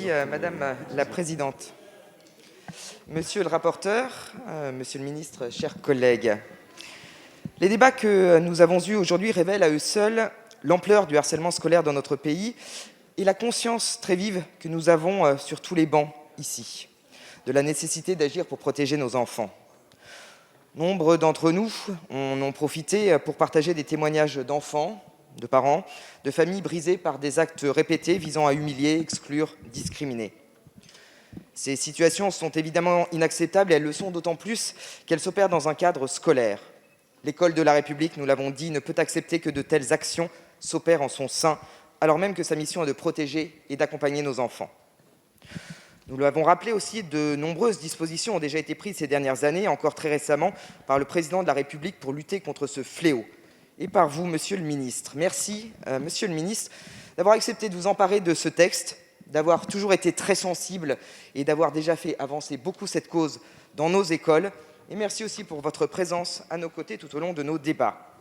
Madame la présidente, monsieur le rapporteur, monsieur le ministre, chers collègues, les débats que nous avons eus aujourd'hui révèlent à eux seuls l'ampleur du harcèlement scolaire dans notre pays et la conscience très vive que nous avons sur tous les bancs ici, de la nécessité d'agir pour protéger nos enfants. Nombre d'entre nous en ont profité pour partager des témoignages d'enfants, de parents, de familles brisées par des actes répétés visant à humilier, exclure, discriminer. Ces situations sont évidemment inacceptables et elles le sont d'autant plus qu'elles s'opèrent dans un cadre scolaire. L'école de la République, nous l'avons dit, ne peut accepter que de telles actions s'opèrent en son sein, alors même que sa mission est de protéger et d'accompagner nos enfants. Nous l'avons rappelé aussi, de nombreuses dispositions ont déjà été prises ces dernières années, encore très récemment, par le président de la République pour lutter contre ce fléau. Et par vous, monsieur le ministre. Merci, monsieur le ministre, d'avoir accepté de vous emparer de ce texte, d'avoir toujours été très sensible et d'avoir déjà fait avancer beaucoup cette cause dans nos écoles. Et merci aussi pour votre présence à nos côtés tout au long de nos débats.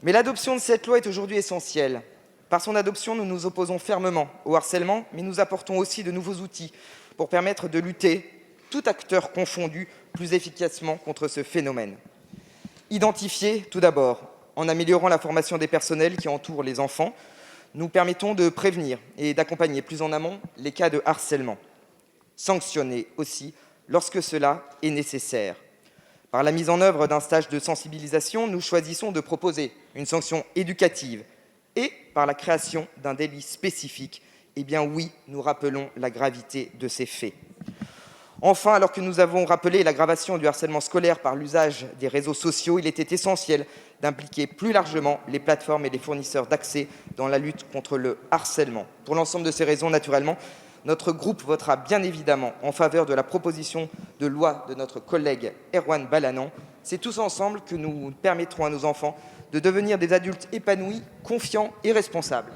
Mais l'adoption de cette loi est aujourd'hui essentielle. Par son adoption, nous nous opposons fermement au harcèlement, mais nous apportons aussi de nouveaux outils pour permettre de lutter, tout acteur confondu, plus efficacement contre ce phénomène. Identifier, tout d'abord, en améliorant la formation des personnels qui entourent les enfants, nous permettons de prévenir et d'accompagner plus en amont les cas de harcèlement. Sanctionner aussi lorsque cela est nécessaire. Par la mise en œuvre d'un stage de sensibilisation, nous choisissons de proposer une sanction éducative et par la création d'un délit spécifique. Eh bien oui, nous rappelons la gravité de ces faits. Enfin, alors que nous avons rappelé l'aggravation du harcèlement scolaire par l'usage des réseaux sociaux, il était essentiel d'impliquer plus largement les plateformes et les fournisseurs d'accès dans la lutte contre le harcèlement. Pour l'ensemble de ces raisons, naturellement, notre groupe votera bien évidemment en faveur de la proposition de loi de notre collègue Erwan Balanant. C'est tous ensemble que nous permettrons à nos enfants de devenir des adultes épanouis, confiants et responsables.